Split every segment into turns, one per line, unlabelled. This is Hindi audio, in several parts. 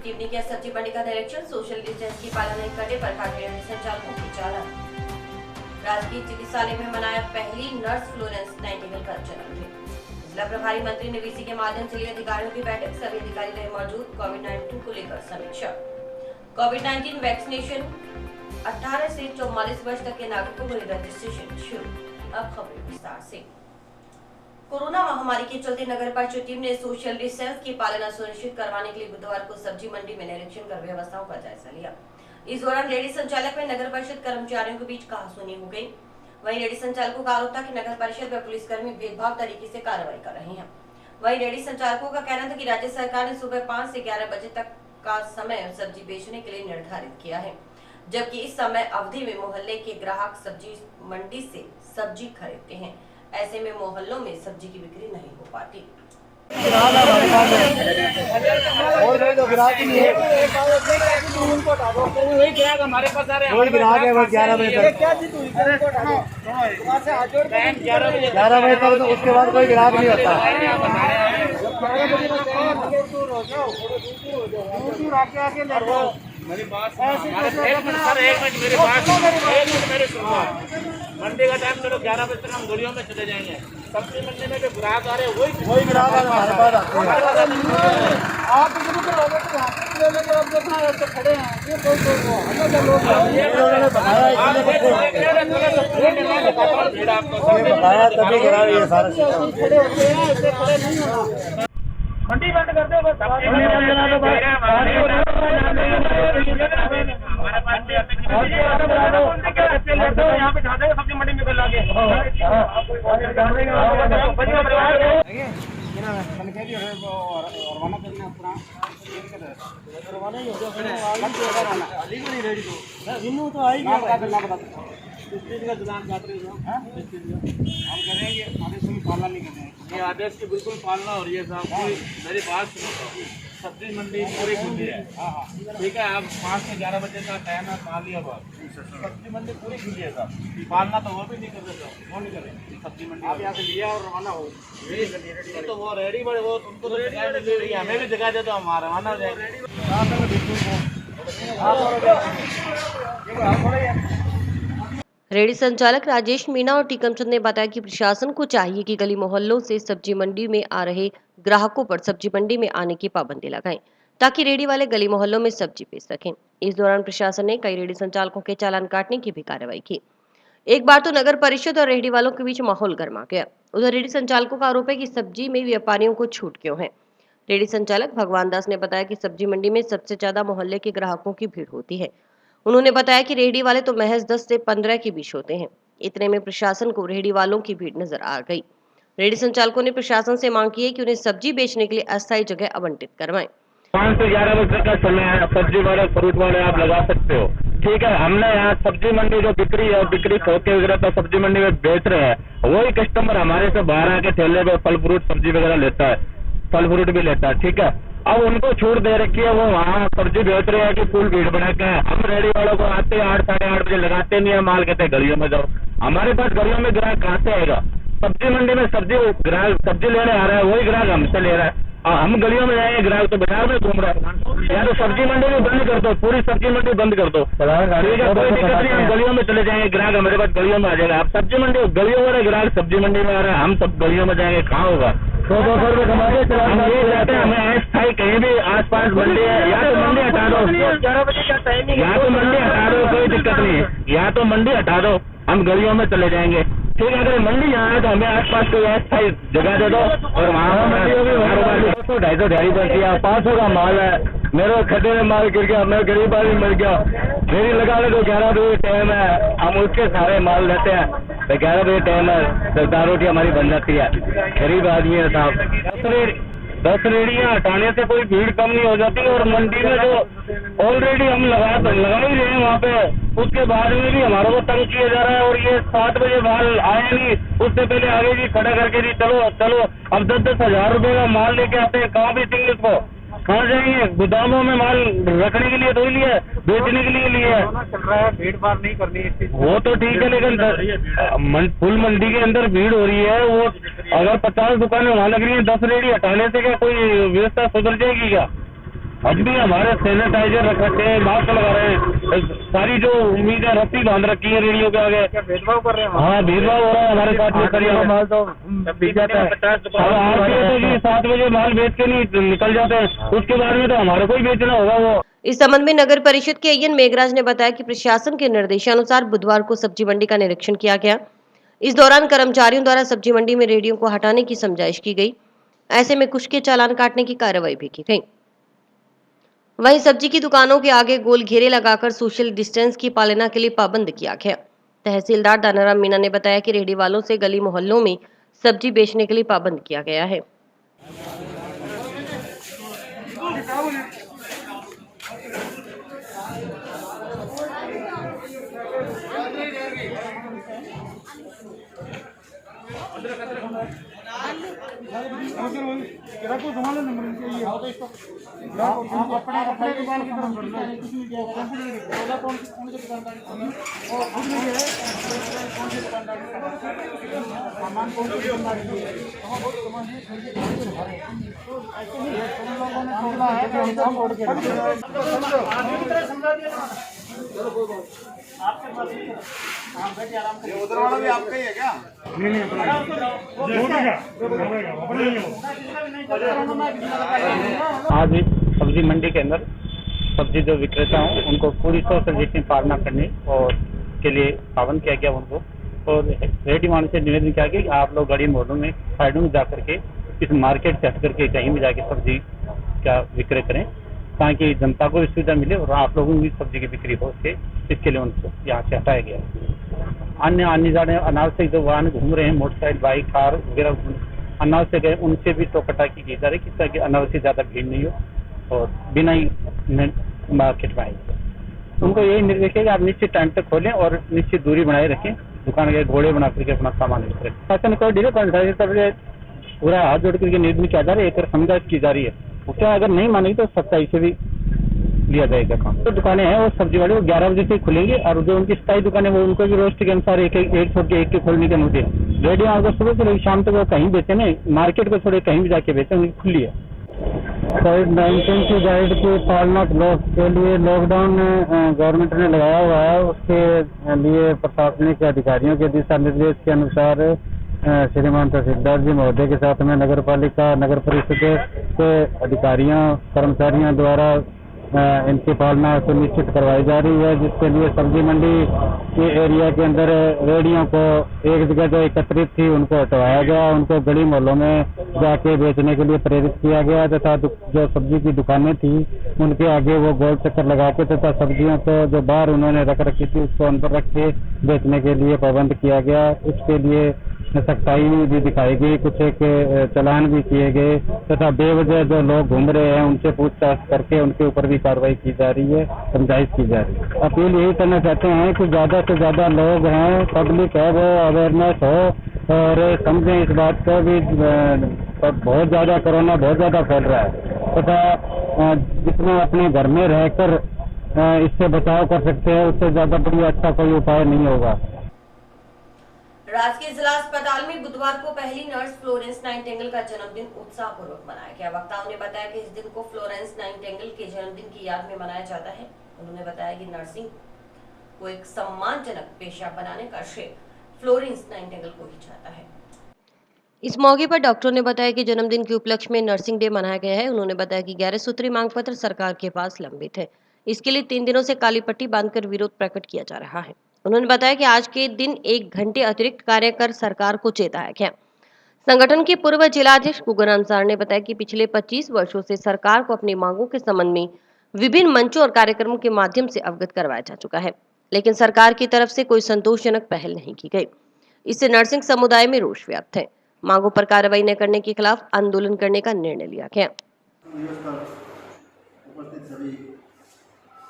टीम ने किया सब्जी मंडी का निरीक्षण। सोशल डिस्टेंस की पालना नहीं करने पर काटे संचालकों की चालान। राजकीय चिकित्सालय में मनाया पहली नर्स फ्लोरेंस नाइटिंगेल का जन्मदिन। जिला प्रभारी मंत्री ने वीसी के माध्यम से ली अधिकारियों की बैठक। सभी अधिकारी रहे मौजूद। कोविड-19 को लेकर समीक्षा। कोविड-19 वैक्सीनेशन 18 से 44 वर्ष तक के नागरिकों को रजिस्ट्रेशन शुरू। अब खबरें विस्तार से। कोरोना महामारी के चलते नगर परिषद टीम ने सोशल डिस्टेंस की पालना सुनिश्चित करवाने के लिए बुधवार को सब्जी मंडी में निरीक्षण कर व्यवस्थाओं का जायजा लिया। इस दौरान रेडी संचालक में नगर परिषद कर्मचारियों के बीच कहासुनी हो गई। वहीं रेडी संचालकों का आरोप था कि नगर परिषद व पुलिसकर्मी भेदभाव तरीके से कार्रवाई कर रहे हैं। वहीं रेडी संचालकों का कहना था कि राज्य सरकार ने सुबह 5 से 11 बजे तक का समय सब्जी बेचने के लिए निर्धारित किया है, जबकि इस समय अवधि में मोहल्ले के ग्राहक सब्जी मंडी से सब्जी खरीदते हैं। ऐसे में मोहल्लों में सब्जी की बिक्री नहीं हो पाती।
हमारे पास आ रहे हैं,
11 बजे तक 11 बजे तक, तो उसके बाद कोई ग्राहक नहीं होता।
मेरी बात एक मिनट मेरी बात मेरे सुनो। मंडी का टाइम चलो 11 बजे तक हम गलियों में चले जाएंगे। सब्जी मंडी में जो ग्राहक आ रहे हैं वही ग्राहक
हमारे पास आते हैं।
आप खड़े हैं, ये
बताया तभी गिरा रही है सारा
मंडी बंद कर दो बस। यहाँ पे खा देंगे सब्जी मंडी में कल आगे। पालना नहीं करेंगे, ये आदेश की बिल्कुल पालना हो रही है साहब की। मेरी बात सुनो, सब्जी मंडी पूरी खुली है, ठीक है। आप 5 से 11 बजे का टाइम है, मान लिया बात। सब्जी मंडी पूरी खुली है साहब, पालना तो वो भी नहीं कर रहे साहब, वो नहीं कर रहे सब्जी मंडी। आप यहाँ से लिया और रवाना हो, तो वो रेडी बड़े वो उनको तो जगह मिल रही है, हमें भी जगह दे दो, हम रवाना हो जाएंगे।
रेडी संचालक राजेश मीणा और टीकमचंद ने बताया कि प्रशासन को चाहिए कि गली मोहल्लों से सब्जी मंडी में आ रहे ग्राहकों पर सब्जी मंडी में आने की पाबंदी लगाएं, ताकि रेडी वाले गली मोहल्लों में सब्जी बेच सकें। इस दौरान प्रशासन ने कई रेडी संचालकों के चालान काटने की भी कार्रवाई की। एक बार तो नगर परिषद और रेहड़ी वालों के बीच माहौल गर्मा गया। उधर रेडी संचालकों का आरोप है कि सब्जी में व्यापारियों को छूट क्यों है। रेडी संचालक भगवान दास ने बताया कि सब्जी मंडी में सबसे ज्यादा मोहल्ले के ग्राहकों की भीड़ होती है। उन्होंने बताया कि रेहड़ी वाले तो महज 10 से 15 के बीच होते हैं। इतने में प्रशासन को रेहड़ी वालों की भीड़ नजर आ गई। रेहड़ी संचालकों ने प्रशासन से मांग की है कि उन्हें सब्जी बेचने के लिए अस्थायी जगह आवंटित करवाएं।
5 से 11 बजे का समय है, सब्जी वाले फ्रूट वाले आप लगा सकते हो, ठीक है। हमने यहाँ सब्जी मंडी जो बिक्री है, बिक्री होके वगैरह तो सब्जी मंडी में बेच रहे हैं, वही कस्टमर हमारे से बाहर आके ठेले पे फल फ्रूट सब्जी वगैरह लेता है, फल फ्रूट भी लेता है, ठीक है। अब उनको छूट दे रखी है, वो वहाँ सब्जी बेच रहे हैं कि फुल भीड़ बना के। हम रेडी वालों को आते 8 साढ़े 8 बजे लगाते नहीं है माल, कहते हैं गलियों में जाओ। हमारे पास गलियों में ग्राहक कहाँ से आएगा? सब्जी मंडी में ग्राहक सब्जी लेने आ रहा है, वही ग्राहक हमसे ले रहा है। हम गलियों में जाएंगे, ग्राहक तो बाजार में घूम रहा है। या तो सब्जी मंडी भी बंद कर दो, पूरी सब्जी मंडी बंद कर दो, ठीक है, कोई दिक्कत नहीं। हम गलियों में चले जाएंगे, ग्राहक हमारे पास गलियों में आ जाएगा। आप सब्जी मंडी गलियों में, ग्राहक सब्जी मंडी में आ रहा है, हम सब गलियों में जाएंगे, कहाँ होगा? 200 रुपये कमा के हम ये चाहते हैं, हमें अस्थायी कहीं भी आसपास मंडी है, या तो मंडी हटा दो,
11 बजे का टाइमिंग,
या तो मंडी हटा दो, कोई दिक्कत नहीं है, या तो मंडी हटा दो, हम गलियों में चले जाएंगे, ठीक है। अगर मंडी यहाँ है तो हमें आसपास कोई अस्थायी जगह दे दो, और वहाँ मंडी होगी, 200-250 ढाई बची है, 500 का माल है, मेरे खड्डे में माल गिर गया, मैं गरीब आदमी मर गया, मेरी लगा ले तो 11 बजे टाइम है, हम उसके सारे माल लेते हैं, तो 11 बजे टाइम है, 10 रोटी हमारी बन जाती है, गरीब आदमी है साहब। 10 रेडियाँ हटाने से कोई भीड़ कम नहीं हो जाती। और मंडी में जो ऑलरेडी हम लगा ही रहे हैं वहाँ पे, उसके बाद में भी हमारे को तंग किया जा रहा है। और ये 7 बजे माल आया नहीं, उससे पहले आगे जी खड़ा करके जी चलो चलो, अब 10-10 हजार रुपए का माल लेके आते हैं, कहाँ बेचेंगे इसको, कहाँ जाएंगे? गोदामों में माल रखने के लिए तो ही लिया, बेचने के लिए लिया
चल रहा है, भीड़ भाड़ नहीं करनी है,
वो तो ठीक है, लेकिन फुल मंडी के अंदर भीड़ हो रही है। वो अगर 50 दुकानें वहाँ लग रही है, 10 रेडी हटाने से क्या कोई व्यवस्था सुधर जाएगी क्या? आज भी हमारे सैनिटाइजर रख रखे हैं, मास्क लगा रहे हैं, सारी जो उम्मीदें रस्सी बांध रखी है रेडियो के आगे।
भेदभाव कर रहे हैं?
हाँ, भेदभाव हो रहा है हमारे साथ में। करिए
माल तो बिक जाता है।
7 बजे माल बेच के नहीं निकल जाते हैं, उसके बाद में तो हमारे को ही बेचना होगा वो।
इस संबंध में नगर परिषद के अय्यन मेघराज ने बताया कि प्रशासन के निर्देशानुसार बुधवार को सब्जी मंडी का निरीक्षण किया गया। इस दौरान कर्मचारियों द्वारा सब्जी मंडी में रेडियो को हटाने की समझाइश की गई। ऐसे में कुछ के चालान काटने की कार्रवाई भी की गई। वहीं सब्जी की दुकानों के आगे गोल घेरे लगाकर सोशल डिस्टेंस की पालना के लिए पाबंद किया गया। तहसीलदार दानाराम मीणा ने बताया कि रेहड़ी वालों से गली मोहल्लों में सब्जी बेचने के लिए पाबंद किया गया है।
उधर वाला भी आपका ही है क्या?
आज इस सब्जी मंडी के अंदर सब्जी जो विक्रेता हों उनको पूरी सोशल डिस्टेंस पालना करने और के लिए पाबंद किया गया उनको, और रेडी वालों से निवेदन किया गया कि आप लोग गली मोहल्लों में साइडों में जाकर के इस मार्केट से हट करके कहीं भी जाके सब्जी का विक्रय करें, ताकि जनता को भी सुविधा मिले और आप लोगों की सब्जी की बिक्री हो सके। इसके लिए उनको यहाँ से हटाया गया। अन्य आने जाने अनावश्यक जो वाहन घूम रहे हैं, मोटरसाइकिल, बाइक, कार वगैरह अनावश्यक है, उनसे भी टोकटा की जा रही है ताकि अनावश्यक ज़्यादा भीड़ नहीं हो और बिना ही मार्केट में आए। उनको यही निर्देश है कि आप निश्चित टाइम तक खोलें और निश्चित दूरी बनाए रखें, दुकान के घोड़े बना करके अपना सामान रखें। शासन को ढीले पूरा हाथ जोड़ करके निर्देश किया जा रहा है, एक समझा की जा रही है। उसके अगर नहीं मानेगी तो सख्ताई से भी लिया जाएगा काम। तो दुकानें हैं वो सब्जी वाले वो 11 बजे से खुलेंगी और जो उनकी स्थायी दुकानें वो उनको भी रोस्ट के अनुसार एक छोड़ के एक के खोलने के अनुमति है। रेडियो अगर सुबह से लेकर शाम तक वो कहीं बेचे नहीं, मार्केट को छोड़े कहीं भी जाके बेचे, उनकी खुली है। कोविड-19 की गाइड की पालना के लिए लॉकडाउन गवर्नमेंट ने लगाया हुआ है। उसके लिए प्रशासनिक अधिकारियों के दिशा निर्देश के अनुसार श्रीमान तहसीलदार जी महोदय के साथ में नगर पालिका नगर परिषद के अधिकारियों कर्मचारियों द्वारा इनकी पालना सुनिश्चित करवाई जा रही है, जिसके लिए सब्जी मंडी के एरिया के अंदर रेहड़ियों को एक जगह जो एकत्रित थी उनको हटवाया गया, उनको गली मोहल्लों में जाके बेचने के लिए प्रेरित किया गया तथा जो सब्जी की दुकानें थी उनके आगे वो गोल चक्कर लगा के तथा सब्जियों को जो बाहर उन्होंने रख रखी थी उसको अंदर रख के बेचने के लिए पाबंद किया गया। उसके लिए सख्ताई भी दिखाई गई, कुछ एक चालान भी किए गए तथा बेवजह जो लोग घूम रहे हैं उनसे पूछताछ करके उनके ऊपर भी कार्रवाई की जा रही है, समझाइश की जा रही है। अपील यही करना चाहते हैं कि ज़्यादा से ज़्यादा लोग हैं, पब्लिक है, वो अवेयरनेस हो और समझें इस बात को भी बहुत ज़्यादा कोरोना बहुत ज़्यादा फैल रहा है तथा जितना अपने घर में रहकर इससे बचाव कर सकते हैं उससे ज़्यादा बड़ी अच्छा कोई उपाय नहीं होगा।
राजकीय जिला अस्पताल में बुधवार को पहली नर्स फ्लोरेंस नाइटिंगेल का जन्मदिन उत्साहपूर्वक मनाया गया। वक्ताओं ने बताया कि इस दिन को फ्लोरेंस नाइटिंगेल के जन्मदिन की याद में मनाया जाता है। उन्होंने बताया कि नर्सिंग को एक सम्मानजनक पेशा बनाने का श्रेय फ्लोरेंस नाइटिंगेल को ही जाता है। इस मौके पर डॉक्टर ने बताया कि जन्मदिन के उपलक्ष्य में नर्सिंग डे मनाया गया है। उन्होंने बताया कि 11 सूत्री मांग पत्र सरकार के पास लंबित है, इसके लिए 3 दिनों से काली पट्टी बांधकर विरोध प्रकट किया जा रहा है। उन्होंने बताया कि आज के दिन 1 घंटे अतिरिक्त कार्य कर सरकार को चेताया गया। संगठन के पूर्व जिलाध्यक्ष गुगन अंसार ने बताया कि पिछले 25 वर्षों से सरकार को अपनी मांगों के संबंध में विभिन्न मंचों और कार्यक्रमों के माध्यम से अवगत करवाया जा चुका है, लेकिन सरकार की तरफ से कोई संतोषजनक पहल नहीं की गई। इससे नर्सिंग समुदाय में रोष व्याप्त है। मांगों पर कार्रवाई न करने के खिलाफ आंदोलन करने का निर्णय लिया गया।
उपस्थित सभी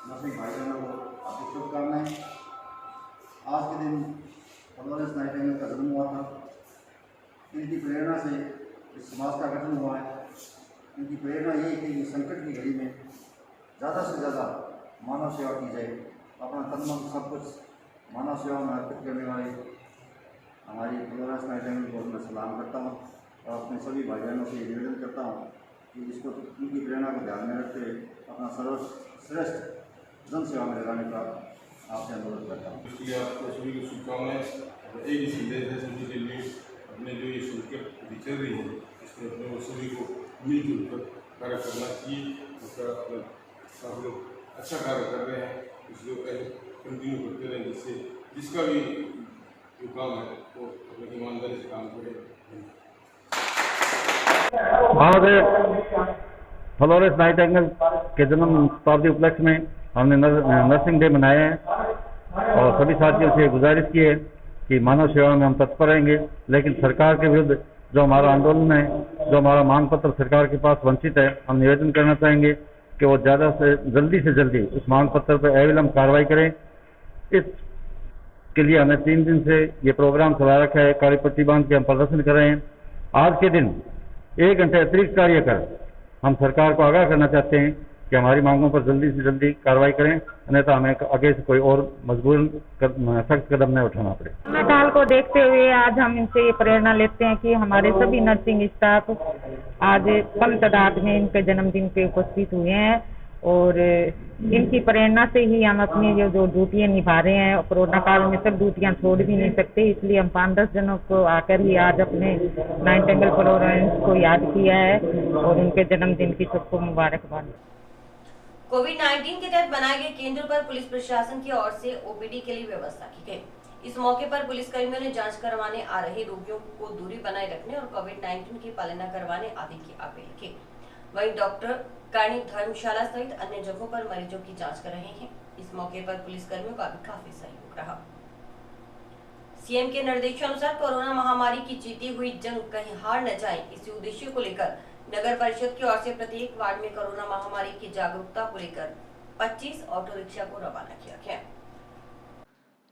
नर्सिंग भाई बहनों को आपकी शुभकामनाएं। आज के दिन फ्लोरेंस नाइटिंगेल का जन्म हुआ था। इनकी प्रेरणा से इस समाज का गठन हुआ है। इनकी प्रेरणा ये है कि संकट की घड़ी में ज़्यादा से ज़्यादा मानव सेवा की जाए। अपना तन मन सब कुछ मानव सेवा में अर्पित करने वाले हमारी फ्लोरेंस नाइटिंगेल को मैं सलाम करता हूँ और अपने सभी भाई बहनों से निवेदन करता हूँ कि इसको इनकी प्रेरणा को ध्यान में रखते हुए अपना सर्वश्रेष्ठ जन सेवा में लगाने का आपसे अनुरोध करता हूँ।
इसलिए आपको सभी को शुभकामनाएं। और एक ही संदेश है सभी के लिए, अपने जो ये शुल्क अभी चल रही है इसमें अपने वो सभी को मिलजुल कर कार्य करना चाहिए। उसका आप लोग अच्छा कार्य कर रहे हैं, इसको कंटिन्यू करते रहें, जिससे जिसका भी जो काम है वो अपनी ईमानदारी से काम करें।
आज फ्लोरेंस नाइटिंगेल के जन्म शताब्दी उपलक्ष्य में हमने नर्सिंग डे मनाया है और सभी साथियों से गुजारिश की है कि मानव सेवा में हम तत्पर रहेंगे, लेकिन सरकार के विरुद्ध जो हमारा आंदोलन है, जो हमारा मांग पत्र सरकार के पास वंचित है, हम निवेदन करना चाहेंगे कि वो ज़्यादा से जल्दी उस मांग पत्र पर अविलंब कार्रवाई करें। इसके लिए हमें 3 दिन से ये प्रोग्राम चला रखा है, काली पट्टी बांध के हम प्रदर्शन कर रहे हैं। आज के दिन 1 घंटे अतिरिक्त कार्य कर हम सरकार को आगाह करना चाहते हैं कि हमारी मांगों पर जल्दी से जल्दी कार्रवाई करें, अन्यथा हमें आगे से कोई और मजबूरन सख्त कदम नहीं उठाना पड़े।
हड़ताल को देखते हुए आज हम इनसे ये प्रेरणा लेते हैं कि हमारे सभी नर्सिंग स्टाफ आज कम तादाद में इनके जन्मदिन पे उपस्थित हुए हैं और इनकी प्रेरणा से ही हम अपनी जो ड्यूटियाँ निभा रहे हैं। कोरोना काल में सब ड्यूटियाँ छोड़ भी नहीं सकते, इसलिए हम 5-10 जनों को आकर ही आज अपने नाइटिंगेल फ्लोरेंस को याद किया है और उनके जन्मदिन की सबको मुबारकबाद।
कोविड-19 के तहत बनाए गए केंद्र पर पुलिस प्रशासन की ओर से ओपीडी के लिए व्यवस्था की गई। इस मौके पर पुलिसकर्मियों ने जांच करवाने आ रहे रोगियों को दूरी बनाए रखने और कोविड-19 की पालना करवाने आदि की अपील की। वहीं डॉक्टर कर्णी धर्मशाला सहित अन्य जगहों पर मरीजों की जांच कर रहे हैं। इस मौके पर पुलिसकर्मियों का भी काफी सहयोग रहा। सीएम के निर्देशानुसार कोरोना महामारी की जीती हुई जंग कहीं हार न जाए, इसी उद्देश्य को लेकर नगर परिषद की ओर से प्रत्येक वार्ड में कोरोना महामारी की जागरूकता को लेकर 25 ऑटो रिक्शा को रवाना किया गया।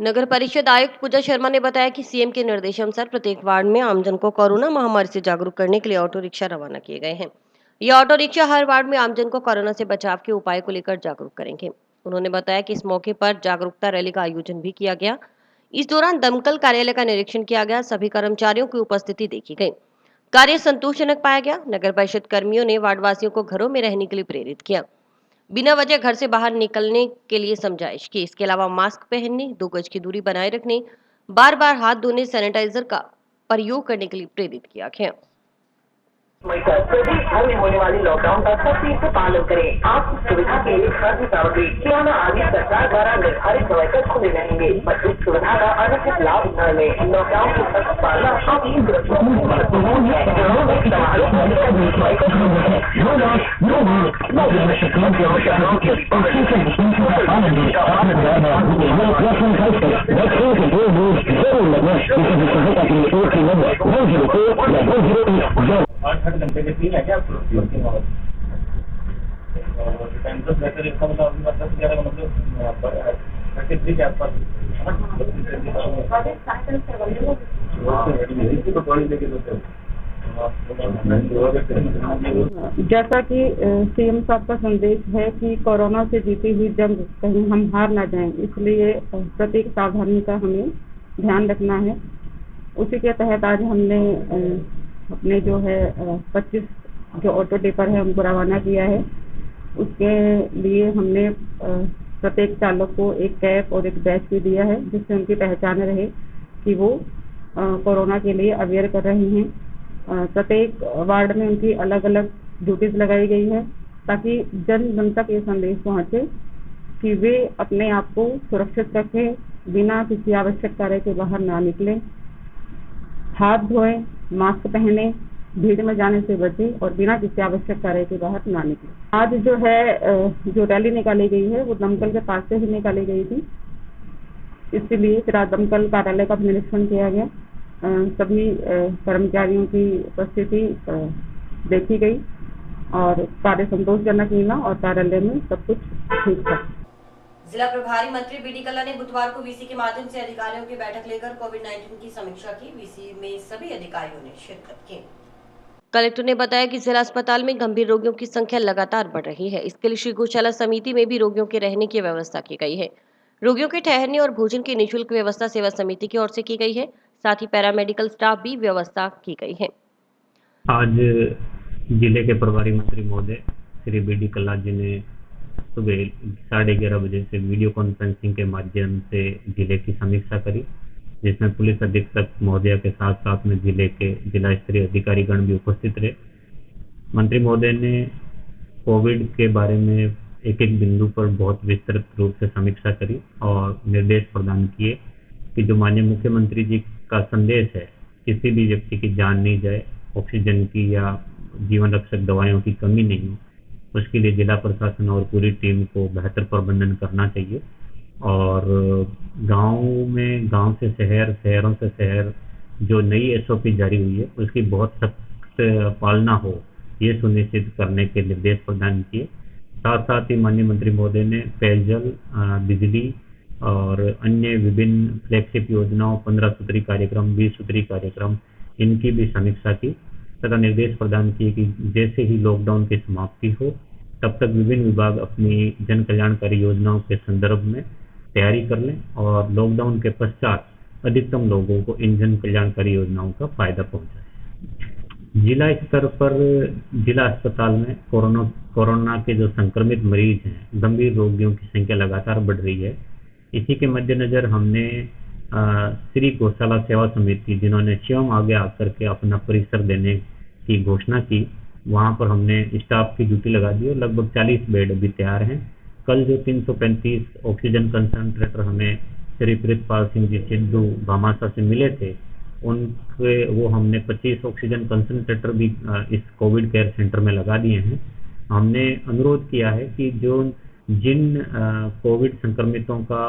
नगर परिषद आयुक्त पूजा शर्मा ने बताया कि सीएम के निर्देशानुसार प्रत्येक वार्ड में आमजन को कोरोना महामारी से जागरूक करने के लिए ऑटो रिक्शा रवाना किए गए हैं। ये ऑटो रिक्शा हर वार्ड में आमजन को कोरोना से बचाव के उपाय को लेकर जागरूक करेंगे। उन्होंने बताया कि इस मौके पर जागरूकता रैली का आयोजन भी किया गया। इस दौरान दमकल कार्यालय का निरीक्षण किया गया। सभी कर्मचारियों की उपस्थिति देखी गई। कार्य संतोषजनक पाया गया। नगर परिषद कर्मियों ने वार्डवासियों को घरों में रहने के लिए प्रेरित किया, बिना वजह घर से बाहर निकलने के लिए समझाइश की। इसके अलावा मास्क पहनने, 2 गज की दूरी बनाए रखने, बार-बार हाथ धोने, सैनिटाइजर का प्रयोग करने के लिए प्रेरित किया गया।
सभी घर में होने वाली लॉकडाउन का सख्ती से पालन करें। आपकी सुविधा के लिए खाद्य सामग्री, किराना आदि सरकार द्वारा निर्धारित समय तक खुले रहेंगे, पर इस सुविधा का अनुचित लाभ न लें। लॉकडाउन की सख्त पालना आपकी सुरक्षा में महत्वपूर्ण है। समारोह
8 घंटे के 3 है क्या आपको?
जैसा कि सीएम साहब का संदेश है कि कोरोना से जीती हुई जंग कहीं हम हार ना जाएं, इसलिए प्रत्येक सावधानी का हमें ध्यान रखना है। उसी के तहत आज हमने अपने जो है 25 जो ऑटो टिपर है उनको रवाना किया है। उसके लिए हमने प्रत्येक चालक को एक कैप और एक बैच भी दिया है, जिससे उनकी पहचान रहे कि वो कोरोना के लिए अवेयर कर रही हैं। प्रत्येक वार्ड में उनकी अलग अलग ड्यूटीज लगाई गई है, ताकि जन जन तक ये संदेश पहुँचे कि वे अपने आप को सुरक्षित रखें, बिना किसी आवश्यक कार्य के बाहर ना निकलें, हाथ धोएं, मास्क पहने, भीड़ में जाने से बचें और बिना किसी आवश्यक कार्य के बाहर ना निकलें। आज जो है जो रैली निकाली गई है वो दमकल के पास से ही निकाली गई थी, इसलिए फिर आज दमकल कार्यालय का निरीक्षण किया गया। सभी कर्मचारियों की उपस्थिति देखी गई और कार्य संतोषजनक मिला और कार्यालय में सब कुछ ठीक था।
जिला प्रभारी मंत्री बीडी कल्ला ने बुधवार को वीसी के माध्यम से अधिकारियों की बैठक लेकर कोविड-19 की समीक्षा की। वीसी में सभी अधिकारियों ने शिरकत की। कलेक्टर ने बताया कि जिला अस्पताल में गंभीर रोगियों की संख्या लगातार बढ़ रही है। इसके लिए श्री गौशाला समिति में भी रोगियों के रहने की व्यवस्था की गई है। रोगियों के ठहरने और भोजन की निःशुल्क व्यवस्था सेवा समिति की ओर से की गई है। साथ ही पैरामेडिकल स्टाफ भी व्यवस्था की गई है।
आज
जिले के प्रभारी मंत्री महोदय श्री बी.डी. कल्ला जी ने सुबह 11:30 बजे से वीडियो कॉन्फ्रेंसिंग के माध्यम से जिले की समीक्षा करी, जिसमें पुलिस अधीक्षक महोदय के साथ साथ में जिले के जिला स्तरीय अधिकारीगण भी उपस्थित रहे। मंत्री महोदय ने कोविड के बारे में एक एक बिंदु पर बहुत विस्तृत रूप से समीक्षा करी और निर्देश प्रदान किए कि जो माननीय मुख्यमंत्री जी का संदेश है, किसी भी व्यक्ति की जान नहीं जाए, ऑक्सीजन की या जीवन रक्षक दवाइयों की कमी नहीं हो, उसके लिए जिला प्रशासन और पूरी टीम को बेहतर प्रबंधन करना चाहिए और गांव से शहर, शहरों से शहर जो नई एसओपी जारी हुई है उसकी बहुत सख्त पालना हो, ये सुनिश्चित करने के निर्देश प्रदान किए। साथ साथ ही माननीय मंत्री महोदय ने पेयजल, बिजली और अन्य विभिन्न फ्लैगशिप योजनाओं, 15 सूत्री कार्यक्रम, 20 सूत्री कार्यक्रम, इनकी भी समीक्षा की तथा निर्देश प्रदान किए कि जैसे ही लॉकडाउन की समाप्ति हो तब तक विभिन्न विभाग अपनी जन कल्याणकारी योजनाओं के संदर्भ में तैयारी कर लें और लॉकडाउन के पश्चात अधिकतम लोगों को इन जन कल्याणकारी योजनाओं का फायदा पहुंचाए। जिला स्तर पर जिला अस्पताल में कोरोना के जो संक्रमित मरीज हैं, गंभीर रोगियों की संख्या लगातार बढ़ रही है। इसी के मद्देनजर हमने श्री गौशाला सेवा समिति, जिन्होंने स्वयं आगे आकर के अपना परिसर देने की घोषणा की, वहां पर हमने स्टाफ की ड्यूटी लगा दी और लगभग 40 बेड अभी तैयार हैं। कल जो 335 ऑक्सीजन कंसंट्रेटर हमें श्री प्रीतपाल सिंह जी सिद्धू भामाशाह से मिले थे, उनके वो हमने 25 ऑक्सीजन कंसंट्रेटर भी इस कोविड केयर सेंटर में लगा दिए हैं। हमने अनुरोध किया है कि जिन कोविड संक्रमितों का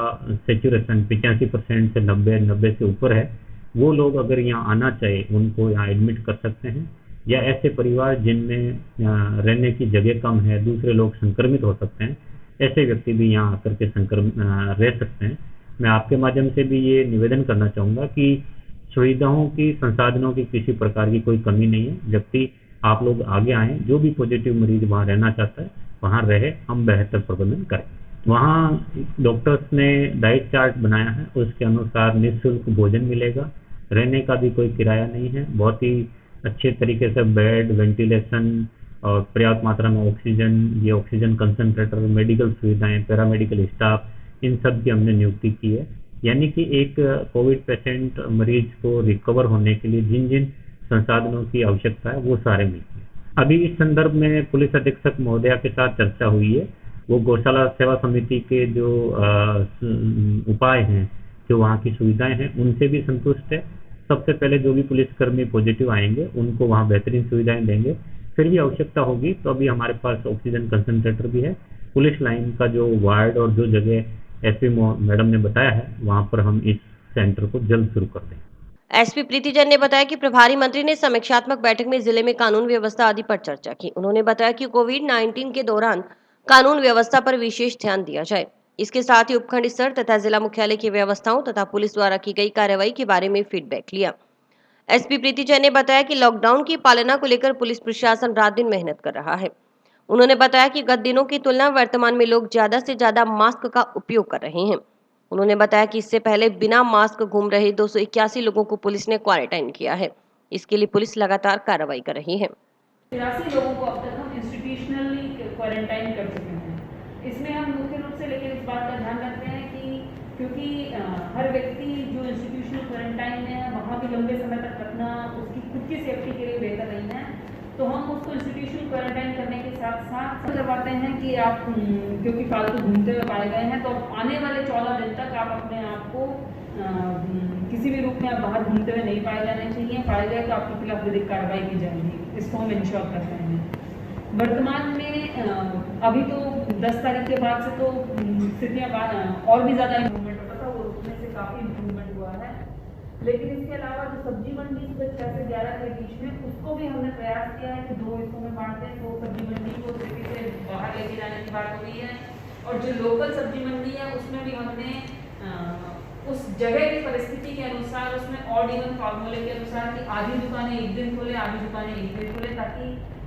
सेचुरेशन 85% से 90 से ऊपर है, वो लोग अगर यहाँ आना चाहे उनको यहाँ एडमिट कर सकते हैं, या ऐसे परिवार जिनमें रहने की जगह कम है, दूसरे लोग संक्रमित हो सकते हैं, ऐसे व्यक्ति भी यहाँ आकर के रह सकते हैं। मैं आपके माध्यम से भी ये निवेदन करना चाहूँगा कि सुविधाओं की, संसाधनों की किसी प्रकार की कोई कमी नहीं है। जबकि आप लोग आगे आएँ, जो भी पॉजिटिव मरीज वहाँ रहना चाहता है वहाँ रहे, हम बेहतर प्रबंधन करें। वहाँ डॉक्टर्स ने डाइट चार्ट बनाया है, उसके अनुसार निःशुल्क भोजन मिलेगा, रहने का भी कोई किराया नहीं है। बहुत ही अच्छे तरीके से बेड, वेंटिलेशन और पर्याप्त मात्रा में ऑक्सीजन, ये ऑक्सीजन कंसंट्रेटर, मेडिकल सुविधाएं, पैरामेडिकल स्टाफ, इन सब की हमने नियुक्ति की है। यानी कि एक कोविड पेशेंट मरीज को रिकवर होने के लिए जिन जिन संसाधनों की आवश्यकता है वो सारे मिलते हैं। अभी इस संदर्भ में पुलिस अधीक्षक महोदया के साथ चर्चा हुई है। वो गौशाला सेवा समिति के जो उपाय हैं, जो वहाँ की सुविधाएं हैं, उनसे भी संतुष्ट है। सबसे पहले जो भी पुलिसकर्मी पॉजिटिव आएंगे उनको वहाँ बेहतरीन सुविधाएं देंगे। फिर भी आवश्यकता होगी तो अभी हमारे पास ऑक्सीजन कंसंट्रेटर भी है। पुलिस लाइन का जो वार्ड और जो जगह एसपी मैडम ने बताया है, वहाँ पर हम इस सेंटर को जल्द शुरू कर देंगे।
एसपी प्रीति जैन ने बताया कि प्रभारी मंत्री ने समीक्षात्मक बैठक में जिले में कानून व्यवस्था आदि पर चर्चा की। उन्होंने बताया कि कोविड-19 के दौरान कानून व्यवस्था पर विशेष ध्यान दिया जाए। इसके साथ ही उपखंड स्तर तथा जिला मुख्यालय की व्यवस्थाओं तथा पुलिस द्वारा की गई कार्रवाई के बारे में फीडबैक लिया। एसपी प्रीति जैन ने बताया कि लॉकडाउन की पालना को लेकर पुलिस प्रशासन रात दिन मेहनत कर रहा है। उन्होंने बताया कि गत दिनों की तुलना वर्तमान में लोग ज्यादा से ज्यादा मास्क का उपयोग कर रहे हैं। उन्होंने बताया कि इससे पहले बिना मास्क घूम रहे 281 लोगों को पुलिस ने क्वारंटाइन किया है। इसके लिए पुलिस लगातार कार्रवाई कर रही है।
83 लोगों को अब तक हम इंस्टीट्यूशनली क्वारंटाइन कर चुके हैं। इसमें हम मुख्य रूप से लेकिन इस बात का ध्यान रखते हैं कि क्योंकि हर व्यक्ति जो इंस्टीट्यूशनल क्वारंटाइन में है वहाँ भी लंबे समय तक रखना उसकी खुद की सेफ्टी के लिए बेहतर नहीं है, तो हम उसको इंस्टीट्यूशनल क्वारंटाइन करने के साथ साथ करवाते हैं कि आप क्योंकि फालतू घूमते हुए पाए गए हैं तो आने वाले 14 दिन तक आप अपने आप को किसी भी रूप में आप बाहर घूमते हुए नहीं पाए जाने चाहिए। पाए गए तो आपके खिलाफ विधिक कार्रवाई की जाएगी। इसको हम इंश्योर करते हैं। वर्तमान में अभी तो 10 तारीख के बाद से तो स्थितियाँ और भी ज़्यादा इम्प्रूवमेंट होता था, वो उसमें से काफ़ी इम्प्रूवमेंट हुआ है। लेकिन इसके अलावा जो सब्जी मंडी सुबह 6 से 11 के बीच में उसको भी हमने प्रयास किया है कि 2 हिस्सों में बांट दें। तो सब्जी मंडी को सिटी से बाहर लेके जाने की बात हुई है और जो लोकल सब्जी मंडी है उसमें भी हमने उस जगह की परिस्थिति के अनुसार उसमें ऑड इवन फार्मूले के अनुसार कि आधी दुकानें एक दिन खोले, आधी दुकानें एक दिन खोले, ताकि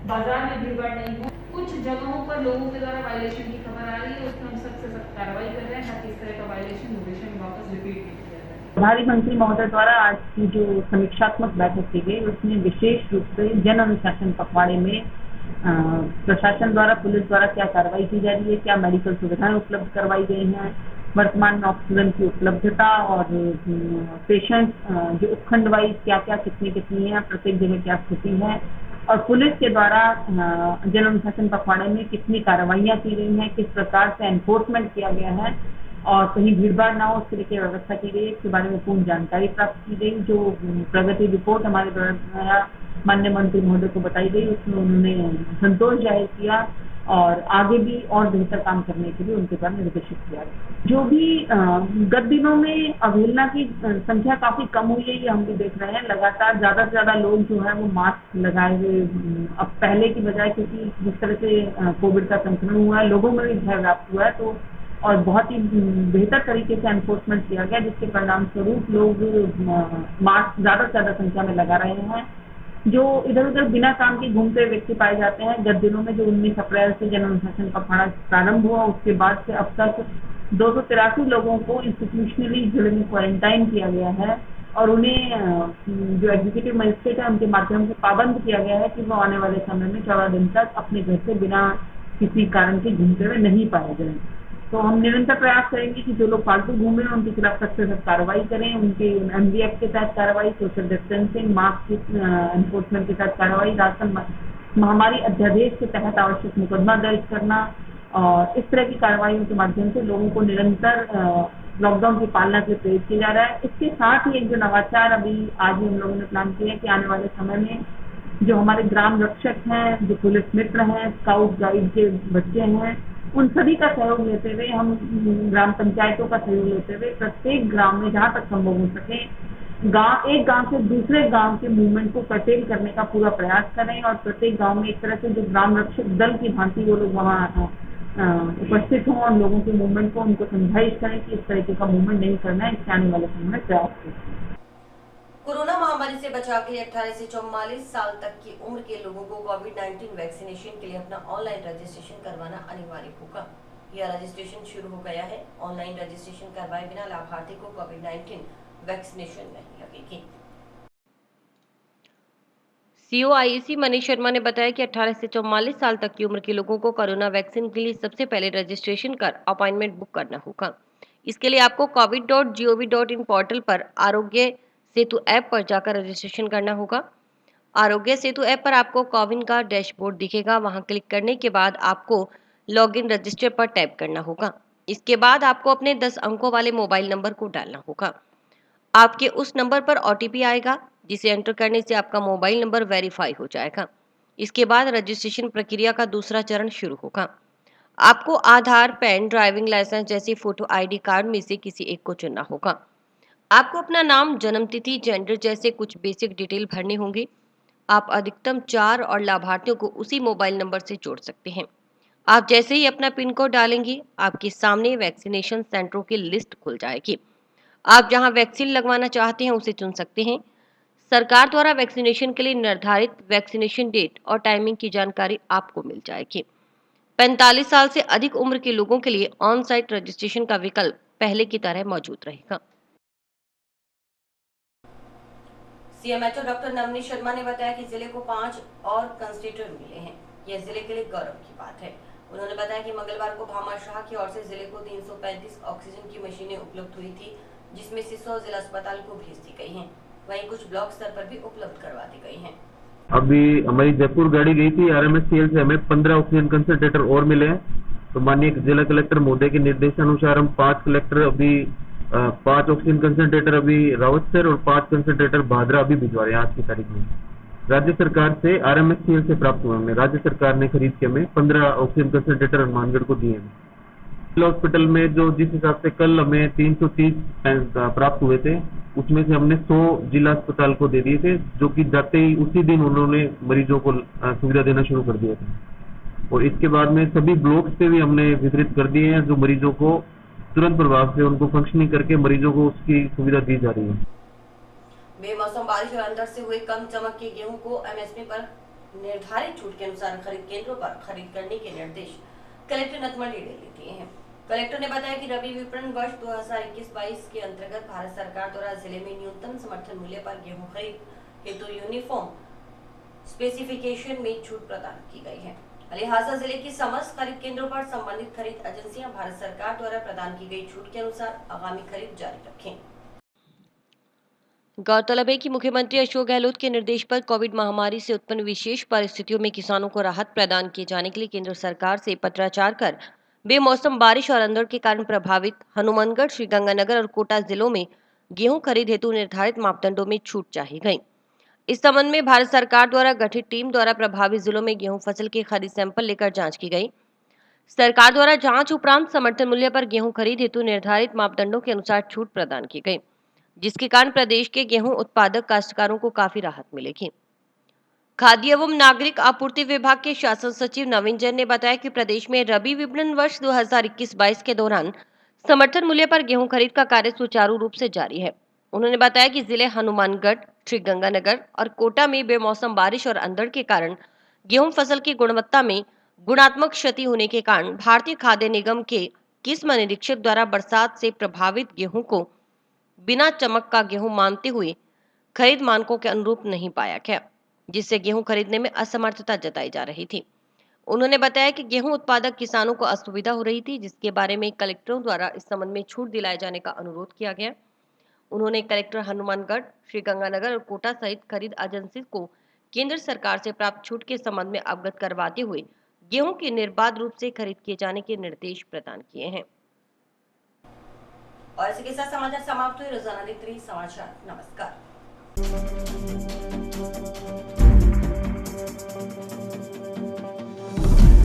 बाजार में भीड़भाड़ नहीं हो। कुछ जगहों पर लोगों के द्वारा वायलेशन की खबर आ रही है, उसमें हम सख्त से सख्त कार्रवाई कर रहे हैं ताकि इस तरह का वायलेशन भविष्य में वापस रिपीट नहीं किया जाए।
प्रभारी मंत्री महोदय द्वारा आज की जो समीक्षात्मक बैठक की गई उसमें विशेष रूप से जन अनुशासन पखवाड़े में प्रशासन द्वारा, पुलिस द्वारा क्या कार्रवाई की जा रही है, क्या मेडिकल सुविधाएं उपलब्ध करवाई गई हैं, वर्तमान में ऑक्सीजन की उपलब्धता और पेशेंट जो उपखंड वाइज क्या क्या कितनी है, प्रत्येक जगह क्या स्थिति है, और पुलिस के द्वारा जन अनुशासन पखवाड़े में कितनी कार्रवाइयाँ की गई हैं, किस प्रकार से एनफोर्समेंट किया गया है और कहीं भीड़भाड़ ना हो, उसके लिए व्यवस्था की गई, इसके बारे में पूर्ण जानकारी प्राप्त की गई। जो प्रगति रिपोर्ट हमारे द्वारा माननीय मंत्री महोदय को बताई गई उसमें उन्होंने संतोष जाहिर किया और आगे भी और बेहतर काम करने के लिए उनके द्वारा निर्देशित किया गया। जो भी गत दिनों में अवहेलना की संख्या काफी कम हुई है, ये हम भी देख रहे हैं। लगातार ज्यादा से ज्यादा लोग जो है वो मास्क लगाए हुए, अब पहले की बजाय क्योंकि जिस तरह से कोविड का संक्रमण हुआ है, लोगों में भी भय व्याप्त हुआ है, तो और बहुत ही बेहतर तरीके से एनफोर्समेंट किया गया, जिसके परिणाम स्वरूप लोग मास्क ज्यादा से ज्यादा संख्या में लगा रहे हैं। जो इधर उधर बिना काम के घूमते व्यक्ति पाए जाते हैं, गत दिनों में जो 19 अप्रैल से जन अनुशासन पखवाड़ा प्रारंभ हुआ उसके बाद से अब तक 283 लोगों को इंस्टीट्यूशनली जिले में क्वारंटाइन किया गया है और उन्हें जो एग्जीक्यूटिव मजिस्ट्रेट है उनके माध्यम से पाबंद किया गया है कि वो आने वाले समय में 14 दिन तक अपने घर से बिना किसी कारण के घूमते हुए नहीं पाए जाएं। तो हम निरंतर प्रयास करेंगे कि जो लोग फालतू घूमे उनके खिलाफ सख्त से सख्त कार्रवाई करें, उनके MVF के तहत कार्रवाई, सोशल डिस्टेंसिंग, मास्क एनफोर्समेंट के तहत कार्रवाई, राष्ट्रीय महामारी अध्यादेश के तहत आवश्यक मुकदमा दर्ज करना और इस तरह की कार्रवाइयों के माध्यम से लोगों को निरंतर लॉकडाउन की पालना के लिए प्रेरित किया जा रहा है। इसके साथ ही एक जो नवाचार अभी आज ही हम लोगों ने प्लान किया है कि आने वाले समय में जो हमारे ग्राम रक्षक हैं, जो पुलिस मित्र हैं, स्काउट गाइड के बच्चे हैं, उन सभी का सहयोग लेते हुए, हम ग्राम पंचायतों का सहयोग लेते हुए प्रत्येक ग्राम में जहाँ तक संभव हो सके एक गांव से दूसरे गांव के मूवमेंट को कर्टेल करने का पूरा प्रयास करें और प्रत्येक गांव में एक तरह से जो ग्राम रक्षक दल की भांति वो लोग वहाँ उपस्थित हों और लोगों के मूवमेंट को उनको समझाइश करें कि इस तरीके का मूवमेंट नहीं करना है। इसके आने वाले समय में प्रयास करें।
कोरोना महामारी से बचाव के लिए 18 से 44 साल तक की उम्र के लोगों को कोविड-19 वैक्सीनेशन के लिए अपना ऑनलाइन रजिस्ट्रेशन करवाना अनिवार्य होगा। यह रजिस्ट्रेशन शुरू हो गया है। ऑनलाइन रजिस्ट्रेशन करवाए बिना लाभार्थी को कोविड-19 वैक्सीनेशन नहीं लगेगी। COIEC मनीष शर्मा ने बताया कि 18 से 44 साल तक की उम्र के लोगों को कोरोना वैक्सीन के लिए सबसे पहले रजिस्ट्रेशन कर अपॉइंटमेंट बुक करना होगा। इसके लिए आपको covid.gov.in पोर्टल पर आरोग्य सेतु ऐप पर जाकर रजिस्ट्रेशन करना होगा। आरोग्य सेतु ऐप पर आपको कोविन का डैशबोर्ड दिखेगा। वहां क्लिक करने के बाद आपको लॉगिन रजिस्टर पर टैप करना होगा। इसके बाद आपको अपने 10 अंकों वाले मोबाइल नंबर को डालना होगा। आपके उस नंबर पर OTP आएगा, जिसे एंटर करने से आपका मोबाइल नंबर वेरीफाई हो जाएगा। इसके बाद रजिस्ट्रेशन प्रक्रिया का दूसरा चरण शुरू होगा। आपको आधार, पैन, ड्राइविंग लाइसेंस जैसी फोटो ID कार्ड में से किसी एक को चुनना होगा। आपको अपना नाम, जन्मतिथि, जेंडर जैसे कुछ बेसिक डिटेल भरनी होंगी। आप अधिकतम 4 और लाभार्थियों को उसी मोबाइल नंबर से जोड़ सकते हैं। आप जैसे ही अपना पिन कोड डालेंगे, आपके सामने वैक्सीनेशन सेंटरों की लिस्ट खुल जाएगी। आप जहां वैक्सीन लगवाना चाहते हैं उसे चुन सकते हैं। सरकार द्वारा वैक्सीनेशन के लिए निर्धारित वैक्सीनेशन डेट और टाइमिंग की जानकारी आपको मिल जाएगी। 45 साल से अधिक उम्र के लोगों के लिए ऑन साइट रजिस्ट्रेशन का विकल्प पहले की तरह मौजूद रहेगा। CMHO डॉक्टर नवनीत शर्मा ने बताया कि जिले को 5 और कंस्ट्रेटर मिले हैं। यह जिले के लिए गौरव की बात है। उन्होंने बताया कि मंगलवार को भामाशाह की ओर से जिले को 335 ऑक्सीजन की मशीनें उपलब्ध हुई थी, जिसमें से 100 जिला अस्पताल को भेज दी गई हैं। वहीं कुछ ब्लॉक स्तर पर भी उपलब्ध करवा दी गई हैं।
अभी हमारी जयपुर गाड़ी गई थी, RMSCL से हमें 15 ऑक्सीजन कंसंट्रेटर और मिले हैं। तो माननीय जिला कलेक्टर महोदय के निर्देशानुसार हम 5 ऑक्सीजन कंसंट्रेटर अभी रावतसर और 5 कंसंट्रेटर भादरा अभी भिजवा रहे हैं आज की तारीख में। राज्य सरकार से RMSCL से प्राप्त हुआ हमें, राज्य सरकार ने खरीद के हमें 15 ऑक्सीजन कंसंट्रेटर हनुमानगढ़ को दिए हैं। हॉस्पिटल में जो जिस हिसाब से कल हमें 330 प्राप्त हुए थे, उसमें से हमने 100 जिला अस्पताल को दे दिए थे, जो कि जाते ही उसी दिन उन्होंने मरीजों को सुविधा देना शुरू कर दिया था। और इसके बाद में सभी ब्लॉक्स पे भी हमने वितरित कर दिए हैं, जो मरीजों को तुरंत प्रभाव से उनको फंक्शनिंग करके मरीजों को उसकी सुविधा दी जा रही है।
बेमौसम बारिश और अंदर से हुए कम चमक के गेहूं को MSP पर निर्धारित छूट के अनुसार खरीद केंद्रों पर खरीद करने के निर्देश कलेक्टर नथमल ने दिए हैं। कलेक्टर ने बताया कि रबी विपणन वर्ष 2021-22 के अंतर्गत भारत सरकार द्वारा जिले में न्यूनतम समर्थन मूल्य पर गेहूं खरीद हेतु यूनिफॉर्म स्पेसिफिकेशन में छूट प्रदान की गई है। लिहाजा जिले की समस्त खरीद केंद्रों पर संबंधित खरीद एजेंसियां भारत सरकार द्वारा प्रदान की गई छूट के अनुसार आगामी खरीद जारी रखें। गौरतलब है कि मुख्यमंत्री अशोक गहलोत के निर्देश पर कोविड महामारी से उत्पन्न विशेष परिस्थितियों में किसानों को राहत प्रदान किए जाने के लिए केंद्र सरकार से पत्राचार कर बेमौसम बारिश और अंधड़ के कारण प्रभावित हनुमानगढ़, श्रीगंगानगर और कोटा जिलों में गेहूं खरीद हेतु निर्धारित मापदंडों में छूट चाही गई। इस संबंध में भारत सरकार द्वारा गठित टीम द्वारा प्रभावित जिलों में गेहूं फसल के खरीद सैंपल लेकर जांच की गई। सरकार द्वारा जांच उपरांत समर्थन मूल्य पर गेहूं खरीद हेतु निर्धारित मापदंडों के अनुसार छूट प्रदान की गई, जिसके कारण प्रदेश के गेहूं उत्पादक काश्तकारों को काफी राहत मिलेगी। खाद्य एवं नागरिक आपूर्ति विभाग के शासन सचिव नवीन जैन ने बताया कि प्रदेश में रबी विपणन वर्ष 2021-22 के दौरान समर्थन मूल्य पर गेहूं खरीद का कार्य सुचारू रूप से जारी है। उन्होंने बताया कि जिले हनुमानगढ़, श्रीगंगानगर और कोटा में बेमौसम बारिश और अंधड़ के कारण गेहूं फसल की गुणवत्ता में गुणात्मक क्षति होने के कारण भारतीय खाद्य निगम के किस्म निरीक्षक द्वारा बरसात से प्रभावित गेहूं को बिना चमक का गेहूं मानते हुए खरीद मानकों के अनुरूप नहीं पाया गया, जिससे गेहूं खरीदने में असमर्थता जताई जा रही थी। उन्होंने बताया कि गेहूं उत्पादक किसानों को असुविधा हो रही थी, जिसके बारे में कलेक्टरों द्वारा इस संबंध में छूट दिलाए जाने का अनुरोध किया गया। उन्होंने कलेक्टर हनुमानगढ़, श्रीगंगानगर और कोटा सहित खरीद एजेंसी को केंद्र सरकार से प्राप्त छूट के संबंध में अवगत करवाते हुए गेहूं की निर्बाध रूप से खरीद किए जाने के निर्देश प्रदान किए हैं। और इसी के साथ समाचार समाप्त हुए। रोजाना देखते रहिए समाचार। नमस्कार।